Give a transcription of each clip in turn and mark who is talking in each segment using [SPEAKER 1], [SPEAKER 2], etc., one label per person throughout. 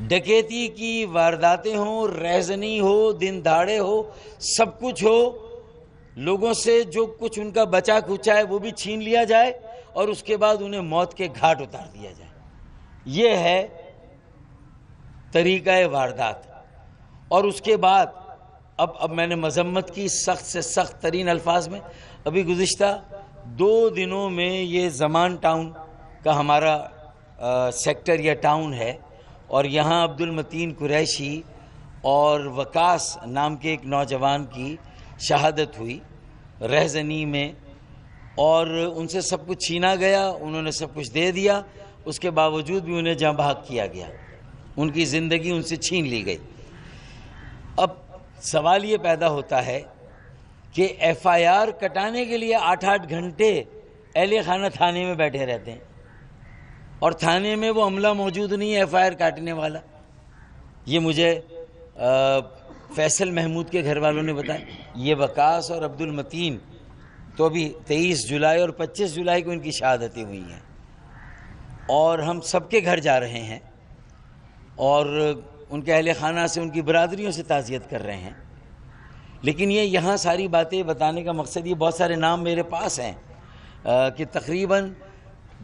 [SPEAKER 1] ڈکیتی کی وارداتیں ہوں، رہزنی ہو، دن دھاڑے ہو، سب کچھ ہو، لوگوں سے جو کچھ ان کا بچا کھچا ہے وہ بھی چھین لیا جائے اور اس کے بعد انہیں موت کے گھاٹ اتار دیا جائے. یہ ہے طریقہ واردات. اور اس کے بعد اب میں نے مذمت کی سخت سے سخت ترین الفاظ میں. ابھی گزشتہ 2 دنوں میں یہ زمان ٹاؤن کا ہمارا سیکٹر یا ٹاؤن ہے، اور یہاں عبد المتین قریشی اور وکاس نام کے ایک نوجوان کی شہادت ہوئی رہزنی میں، اور ان سے سب کچھ چھینا گیا. انہوں نے سب کچھ دے دیا، اس کے باوجود بھی انہیں جاں بحق کیا گیا، ان کی زندگی ان سے چھین لی گئی. اب سوال یہ پیدا ہوتا ہے کہ ایف آئی آر کٹانے کے لیے 8 گھنٹے اہل خانہ تھانے میں بیٹھے رہتے ہیں، اور تھانے میں وہ عملہ موجود نہیں ہے ایف آئی آر کاٹنے والا. یہ مجھے فیصل محمود کے گھر والوں نے بتایا. یہ وکاس اور عبد المتین تو ابھی 23 جولائی اور 25 جولائی کو ان کی شہادتیں ہوئی ہیں، اور ہم سب کے گھر جا رہے ہیں اور ان کے اہل خانہ سے، ان کی برادریوں سے تعزیت کر رہے ہیں. لیکن یہاں ساری باتیں بتانے کا مقصد یہ، بہت سارے نام میرے پاس ہیں کہ تقریباً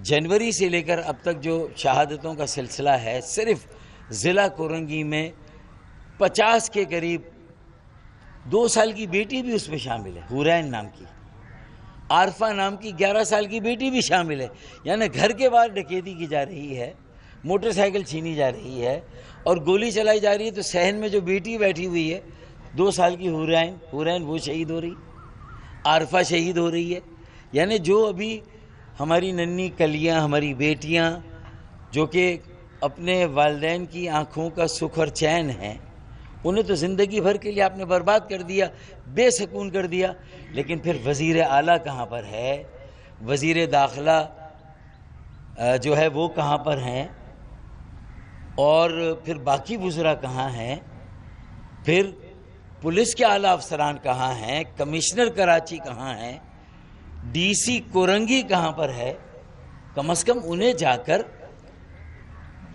[SPEAKER 1] جنوری سے لے کر اب تک جو شہادتوں کا سلسلہ ہے، صرف ضلع کورنگی میں 50 کے قریب. 2 سال کی بیٹی بھی اس میں شامل ہے، حورین نام کی. عارفہ نام کی 11 سال کی بیٹی بھی شامل ہے. یعنی گھر کے باہر ڈکیتی کی جا رہی ہے، موٹر سائیکل چھینی جا رہی ہے اور گولی چلائی جا رہی ہے، تو صحن میں جو بیٹی بیٹھی ہوئی ہے 2 سال کی حورین وہ شہید ہو رہی، عارفہ شہید ہو رہی ہے. یعنی جو ابھی ہماری ننھی کلیاں، ہماری بیٹیاں جو کہ اپنے والدین کی آنکھوں کا سکھ اور چین ہیں، انہیں تو زندگی بھر کے لیے آپ نے برباد کر دیا، بے سکون کر دیا. لیکن پھر وزیر اعلیٰ کہاں پر ہے؟ وزیر داخلہ جو ہے وہ کہاں پر ہیں؟ اور پھر باقی وزراء کہاں ہیں؟ پھر پولیس کے اعلیٰ افسران کہاں ہیں؟ کمشنر کراچی کہاں ہیں؟ ڈی سی کورنگی کہاں پر ہے؟ کم از کم انہیں جا کر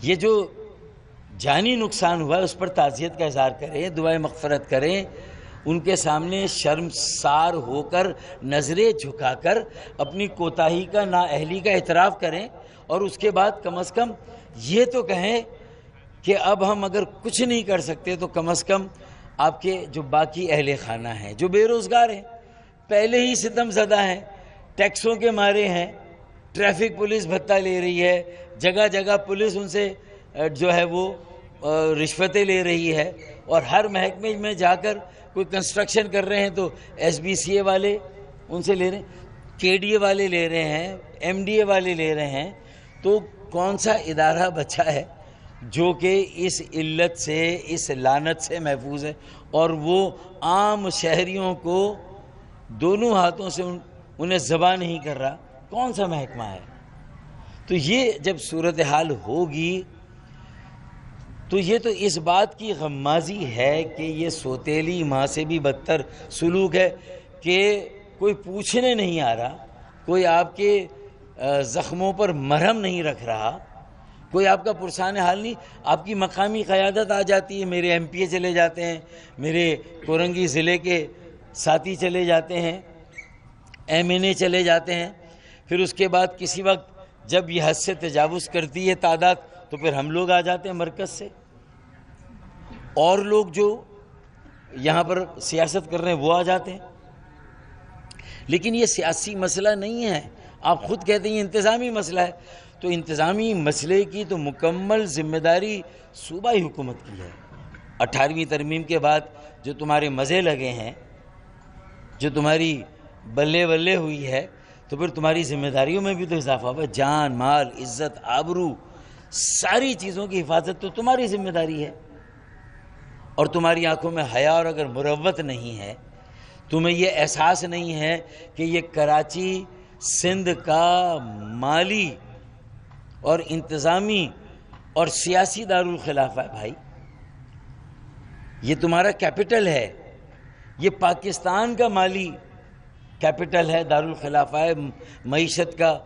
[SPEAKER 1] یہ جو جانی نقصان ہوا ہے اس پر تعزیت کا اظہار کریں، دعائے مغفرت کریں، ان کے سامنے شرمسار ہو کر نظریں جھکا کر اپنی کوتاہی کا، نااہلی کا اعتراف کریں، اور اس کے بعد کم از کم یہ تو کہیں کہ اب ہم اگر کچھ نہیں کر سکتے تو کم از کم آپ کے جو باقی اہل خانہ ہیں جو بے روزگار ہیں، پہلے ہی ستم زدہ ہیں، ٹیکسوں کے مارے ہیں، ٹریفک پولیس بھتہ لے رہی ہے، جگہ جگہ پولیس ان سے جو ہے وہ رشوتیں لے رہی ہے، اور ہر محکمے میں جا کر کوئی کنسٹرکشن کر رہے ہیں تو ایس بی سی اے والے ان سے لے رہے ہیں، کے ڈی اے والے لے رہے ہیں، ایم ڈی اے والے لے رہے ہیں. تو کون سا ادارہ بچا ہے جو کہ اس علت سے، اس لعنت سے محفوظ ہے، اور وہ عام شہریوں کو دونوں ہاتھوں سے انہیں ذبح نہیں کر رہا؟ کون سا محکمہ ہے؟ تو یہ جب صورتحال ہوگی تو یہ تو اس بات کی غمازی ہے کہ یہ سوتیلی ماں سے بھی بدتر سلوک ہے کہ کوئی پوچھنے نہیں آ رہا، کوئی آپ کے زخموں پر مرہم نہیں رکھ رہا، کوئی آپ کا پرسان حال نہیں. آپ کی مقامی قیادت آ جاتی ہے، میرے ایم پی اے چلے جاتے ہیں، میرے کورنگی ضلع کے ساتھی چلے جاتے ہیں، ایم این اے چلے جاتے ہیں. پھر اس کے بعد کسی وقت جب یہ حد سے تجاوز کرتی ہے تعداد تو پھر ہم لوگ آ جاتے ہیں مرکز سے، اور لوگ جو یہاں پر سیاست کر رہے ہیں وہ آ جاتے ہیں. لیکن یہ سیاسی مسئلہ نہیں ہے، آپ خود کہتے ہیں انتظامی مسئلہ ہے. تو انتظامی مسئلے کی تو مکمل ذمہ داری صوبائی حکومت کی ہے. 18ویں ترمیم کے بعد جو تمہارے مزے لگے ہیں، جو تمہاری بلے بلے ہوئی ہے، تو پھر تمہاری ذمہ داریوں میں بھی تو اضافہ ہوا. جان، مال، عزت، آبرو، ساری چیزوں کی حفاظت تو تمہاری ذمہ داری ہے. اور تمہاری آنکھوں میں حیا اور اگر مروت نہیں ہے، تمہیں یہ احساس نہیں ہے کہ یہ کراچی سندھ کا مالی اور انتظامی اور سیاسی دارالخلافہ ہے بھائی، یہ تمہارا کیپٹل ہے، یہ پاکستان کا مالی کیپٹل ہے، دارالخلافہ ہے، معیشت کا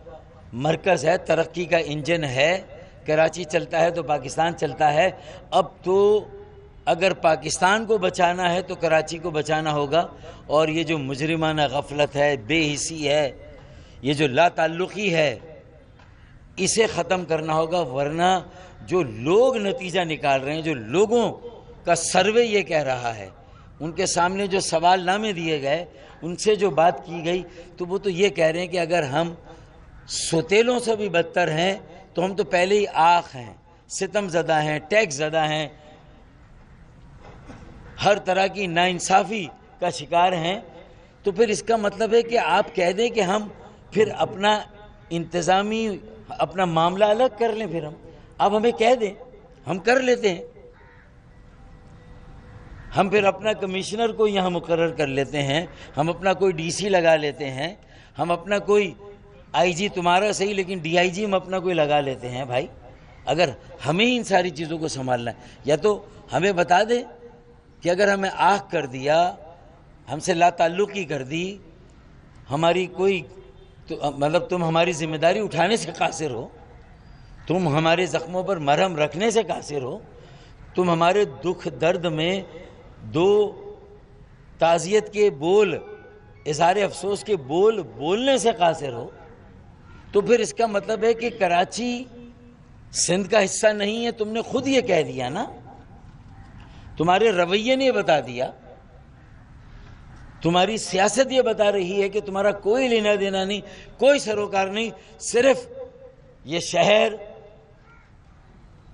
[SPEAKER 1] مرکز ہے، ترقی کا انجن ہے. کراچی چلتا ہے تو پاکستان چلتا ہے. اب تو اگر پاکستان کو بچانا ہے تو کراچی کو بچانا ہوگا, اور یہ جو مجرمانہ غفلت ہے, بے حسی ہے, یہ جو لا تعلقی ہے, اسے ختم کرنا ہوگا. ورنہ جو لوگ نتیجہ نکال رہے ہیں, جو لوگوں کا سروے یہ کہہ رہا ہے, ان کے سامنے جو سوال نامے دیے گئے, ان سے جو بات کی گئی, تو وہ تو یہ کہہ رہے ہیں کہ اگر ہم سوتیلوں سے بھی بدتر ہیں تو ہم تو پہلے ہی آخ ہیں, ستم زدہ ہیں, ٹیکس زدہ ہیں, ہر طرح کی ناانصافی کا شکار ہیں. تو پھر اس کا مطلب ہے کہ آپ کہہ دیں کہ ہم پھر اپنا انتظامی اپنا معاملہ الگ کر لیں. پھر آپ ہمیں کہہ دیں, ہم کر لیتے ہیں. ہم پھر اپنا کمشنر کو یہاں مقرر کر لیتے ہیں, ہم اپنا کوئی ڈی سی لگا لیتے ہیں, ہم اپنا کوئی آئی جی, تمہارا صحیح لیکن ڈی آئی جی ہم اپنا کوئی لگا لیتے ہیں. بھائی اگر ہمیں ان ساری چیزوں کو سنبھالنا ہے, یا تو ہمیں بتا دیں کہ اگر ہمیں آنکھ کر دیا, ہم سے لا تعلقی کر دی, ہماری کوئی مطلب تم ہماری ذمہ داری اٹھانے سے قاصر ہو, تم ہمارے زخموں پر مرہم رکھنے سے قاصر ہو, تم ہمارے دکھ درد میں دو تعزیت کے بول, اظہار افسوس کے بول بولنے سے قاصر ہو, تو پھر اس کا مطلب ہے کہ کراچی سندھ کا حصہ نہیں ہے. تم نے خود یہ کہہ دیا نا, تمہارے رویے نے یہ بتا دیا, تمہاری سیاست یہ بتا رہی ہے کہ تمہارا کوئی لینا دینا نہیں, کوئی سروکار نہیں, صرف یہ شہر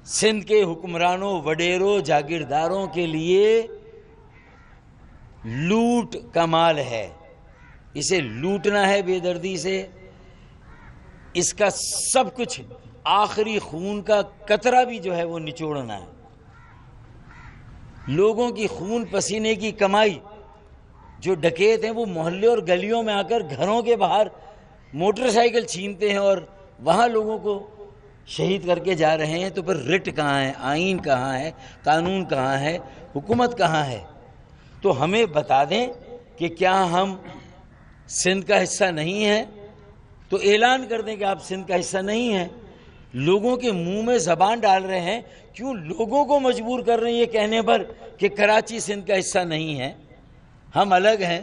[SPEAKER 1] سندھ کے حکمرانوں, وڈیروں, جاگیرداروں کے لیے لوٹ کا مال ہے. اسے لوٹنا ہے بے دردی سے, اس کا سب کچھ آخری خون کا قطرہ بھی جو ہے وہ نچوڑنا ہے. لوگوں کی خون پسینے کی کمائی, جو ڈکیت ہیں وہ محلے اور گلیوں میں آ کر گھروں کے باہر موٹر سائیکل چھینتے ہیں اور وہاں لوگوں کو شہید کر کے جا رہے ہیں. تو پھر رٹ کہاں ہے, آئین کہاں ہے, قانون کہاں ہے, حکومت کہاں ہے؟ تو ہمیں بتا دیں کہ کیا ہم سندھ کا حصہ نہیں ہیں, تو اعلان کر دیں کہ آپ سندھ کا حصہ نہیں ہیں. لوگوں کے منہ میں زبان ڈال رہے ہیں, کیوں لوگوں کو مجبور کر رہے ہیں یہ کہنے پر کہ کراچی سندھ کا حصہ نہیں ہے, ہم الگ ہیں,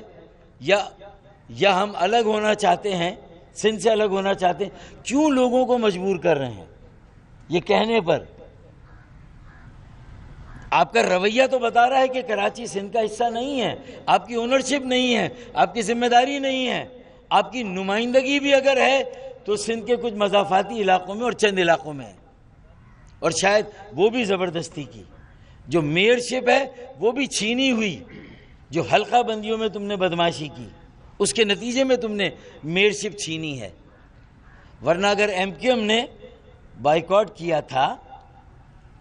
[SPEAKER 1] یا ہم الگ ہونا چاہتے ہیں, سندھ سے الگ ہونا چاہتے ہیں. کیوں لوگوں کو مجبور کر رہے ہیں یہ کہنے پر؟ آپ کا رویہ تو بتا رہا ہے کہ کراچی سندھ کا حصہ نہیں ہے, آپ کی اونرشپ نہیں ہے, آپ کی ذمہ داری نہیں ہے, آپ کی نمائندگی بھی اگر ہے تو سندھ کے کچھ مضافاتی علاقوں میں اور چند علاقوں میں ہے, اور شاید وہ بھی زبردستی کی. جو میئرشپ ہے وہ بھی چھینی ہوئی, جو حلقہ بندیوں میں تم نے بدماشی کی اس کے نتیجے میں تم نے میئرشپ چھینی ہے. ورنہ اگر ایم کیو ایم نے بائیکاٹ کیا تھا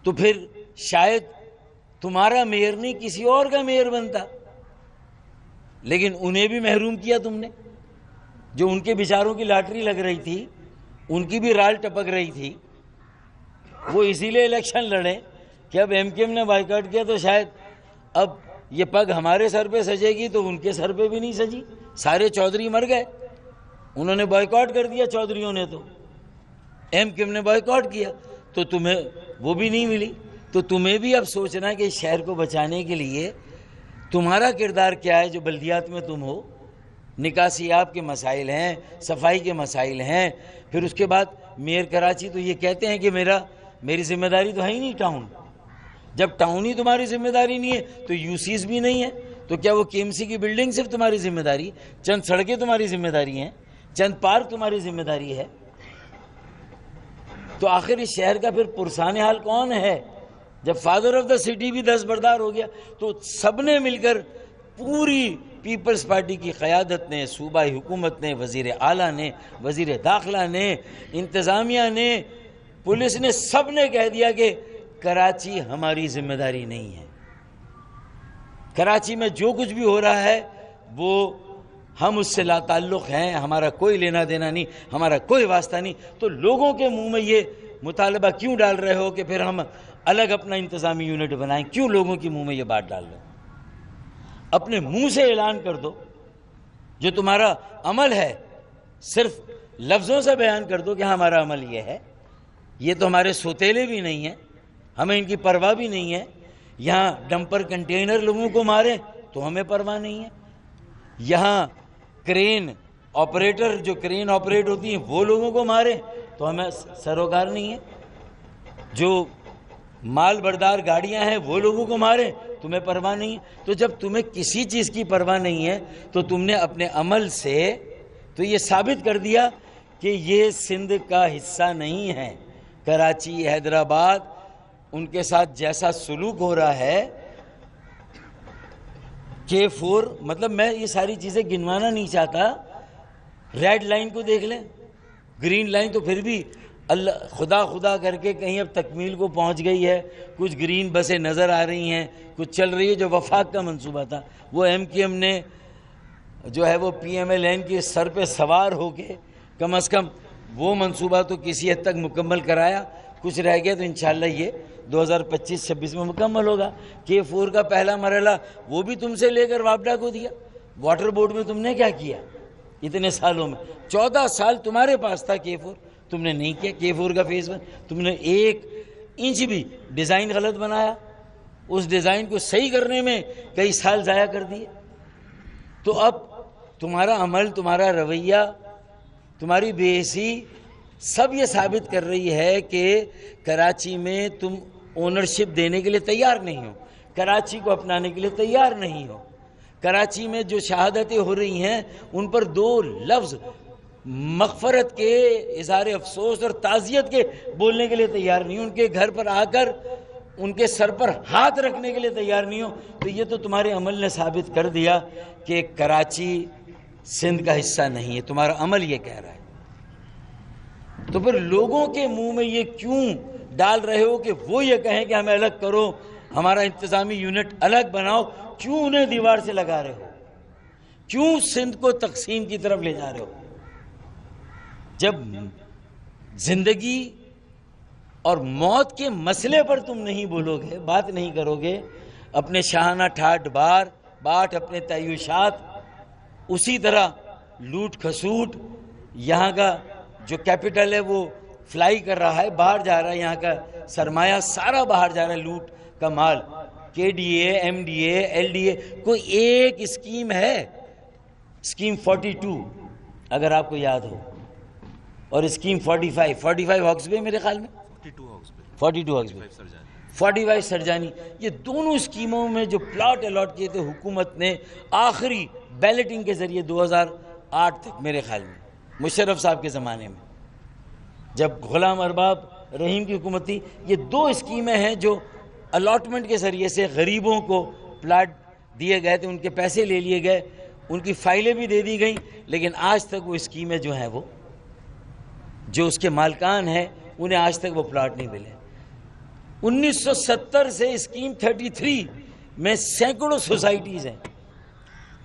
[SPEAKER 1] تو پھر شاید تمہارا میئر نہیں کسی اور کا میئر بنتا, لیکن انہیں بھی محروم کیا تم نے. جو ان کے بیچاروں کی لاٹری لگ رہی تھی, ان کی بھی رال ٹپک رہی تھی, وہ اسی لیے الیکشن لڑے کہ اب ایم کیو ایم نے بائیکاٹ کیا تو شاید اب یہ پگ ہمارے سر پہ سجے گی تو ان کے سر پہ بھی نہیں سجی. سارے چودھری مر گئے, انہوں نے بائیکاٹ کر دیا چودھریوں نے, تو ایم کیو ایم نے بائیکاٹ کیا تو تمہیں وہ بھی نہیں ملی. تو تمہیں بھی اب سوچنا ہے کہ اس شہر کو بچانے کے لیے تمہارا کردار کیا ہے. جو بلدیات میں تم ہو, نکاسیاب کے مسائل ہیں, صفائی کے مسائل ہیں, پھر اس کے بعد میئر کراچی تو یہ کہتے ہیں کہ میری ذمہ داری تو ہے ہی نہیں ٹاؤن. جب ٹاؤن ہی تمہاری ذمہ داری نہیں ہے تو یو سیز بھی نہیں ہے, تو کیا وہ کے ایم سی کی بلڈنگ صرف تمہاری ذمہ داری, چند سڑکیں تمہاری ذمہ داری ہیں, چند پارک تمہاری ذمہ داری ہے؟ تو آخر اس شہر کا پھر پرسان حال کون ہے؟ جب فادر آف دا سٹی بھی دستبردار ہو گیا تو سب نے مل کر, پوری پیپلز پارٹی کی قیادت نے, صوبائی حکومت نے, وزیر اعلیٰ نے, وزیر داخلہ نے, انتظامیہ نے, پولیس نے, سب نے کہہ دیا کہ کراچی ہماری ذمہ داری نہیں ہے. کراچی میں جو کچھ بھی ہو رہا ہے وہ ہم اس سے لا تعلق ہیں, ہمارا کوئی لینا دینا نہیں, ہمارا کوئی واسطہ نہیں. تو لوگوں کے منہ میں یہ مطالبہ کیوں ڈال رہے ہو کہ پھر ہم الگ اپنا انتظامی یونٹ بنائیں؟ کیوں لوگوں کے منہ میں یہ بات ڈال رہے ہو؟ اپنے منہ سے اعلان کر دو. جو تمہارا عمل ہے صرف لفظوں سے بیان کر دو کہ ہمارا عمل یہ ہے, یہ تو ہمارے سوتیلے بھی نہیں ہیں، ہمیں ان کی پرواہ بھی نہیں ہے. یہاں ڈمپر کنٹینر لوگوں کو مارے تو ہمیں پرواہ نہیں ہے. یہاں کرین آپریٹر جو کرین آپریٹ ہوتی ہیں وہ لوگوں کو مارے تو ہمیں سروکار نہیں ہے. جو مال بردار گاڑیاں ہیں وہ لوگوں کو مارے تمہیں پرواہ نہیں ہے. تو جب تمہیں کسی چیز کی پرواہ نہیں ہے تو تم نے اپنے عمل سے تو یہ ثابت کر دیا کہ یہ سندھ کا حصہ نہیں ہے. کراچی، حیدرآباد، ان کے ساتھ جیسا سلوک ہو رہا ہے، K4، مطلب میں یہ ساری چیزیں گنوانا نہیں چاہتا. ریڈ لائن کو دیکھ لیں، گرین لائن تو پھر بھی اللہ خدا کر کے کہیں اب تکمیل کو پہنچ گئی ہے. کچھ گرین بسیں نظر آ رہی ہیں، کچھ چل رہی ہے. جو وفاق کا منصوبہ تھا وہ MQM نے جو ہے وہ PMLN کے سر پہ سوار ہو کے کم از کم وہ منصوبہ تو کسی حد تک مکمل کرایا. کچھ رہ گیا تو انشاءاللہ یہ 2025-26 میں مکمل ہوگا. K4 کا پہلا مرحلہ وہ بھی تم سے لے کر واپڈا کو دیا. واٹر بورڈ میں تم نے کیا کیا اتنے سالوں میں؟ 14 سال تمہارے پاس تھا K4، تم نے نہیں کیا. K4 کا فیز 1 تم نے 1 انچ بھی ڈیزائن غلط بنایا، اس ڈیزائن کو صحیح کرنے میں کئی سال ضائع کر دیے. تو اب تمہارا عمل، تمہارا رویہ، تمہاری بے حسی سب یہ ثابت کر رہی ہے کہ کراچی میں تم اونرشپ دینے کے لیے تیار نہیں ہو، کراچی کو اپنانے کے لیے تیار نہیں ہو. کراچی میں جو شہادتیں ہو رہی ہیں ان پر 2 لفظ مغفرت کے، اظہار افسوس اور تعزیت کے بولنے کے لیے تیار نہیں ہو. ان کے گھر پر آ کر ان کے سر پر ہاتھ رکھنے کے لیے تیار نہیں ہو. تو یہ تو تمہارے عمل نے ثابت کر دیا کہ کراچی سندھ کا حصہ نہیں ہے. تمہارا عمل یہ کہہ رہا ہے. تو پھر لوگوں کے منہ میں یہ کیوں ڈال رہے ہو کہ وہ یہ کہیں کہ ہمیں الگ کرو، ہمارا انتظامی یونٹ الگ بناؤ؟ کیوں انہیں دیوار سے لگا رہے ہو؟ کیوں سندھ کو تقسیم کی طرف لے جا رہے ہو؟ جب زندگی اور موت کے مسئلے پر تم نہیں بولو گے، بات نہیں کرو گے، اپنے شاہانہ ٹھاٹ باٹ، اپنے تعیشات، اسی طرح لوٹ کھسوٹ، یہاں کا جو کیپٹل ہے وہ فلائی کر رہا ہے، باہر جا رہا ہے، یہاں کا سرمایہ سارا باہر جا رہا ہے، لوٹ کا مال. KDA، MDA، LDA، کوئی ایک اسکیم ہے، اسکیم 42 اگر آپ کو یاد ہو، اور اسکیم 45 ہاکس بے، میرے خیال میں 42 ہاکس بے، 45 سرجانی. یہ دونوں اسکیموں میں جو پلاٹ الاٹ کیے تھے حکومت نے آخری بیلٹنگ کے ذریعے 2008 تک، میرے خیال میں مشرف صاحب کے زمانے میں جب غلام ارباب رحیم کی حکومت تھی، یہ 2 اسکیمیں ہیں جو الاٹمنٹ کے ذریعے سے غریبوں کو پلاٹ دیے گئے تھے، ان کے پیسے لے لیے گئے، ان کی فائلیں بھی دے دی گئیں، لیکن آج تک وہ اسکیمیں جو ہیں وہ جو اس کے مالکان ہیں انہیں آج تک وہ پلاٹ نہیں ملے. 1970 سے اسکیم 33 میں سینکڑوں سوسائٹیز ہیں.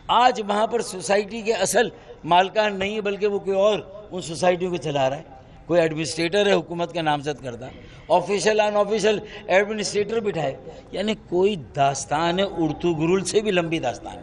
[SPEAKER 1] آج وہاں پر سوسائٹی کے اصل مالکان نہیں ہے، بلکہ وہ کوئی اور ان سوسائٹیوں کو چلا رہا ہے. کوئی ایڈمنسٹریٹر ہے حکومت کا نامزد کردہ، آفیشل ان آفیشل ایڈمنسٹریٹر بٹھائے. یعنی کوئی داستان ہے اڑتو گرول سے بھی لمبی داستان ہے.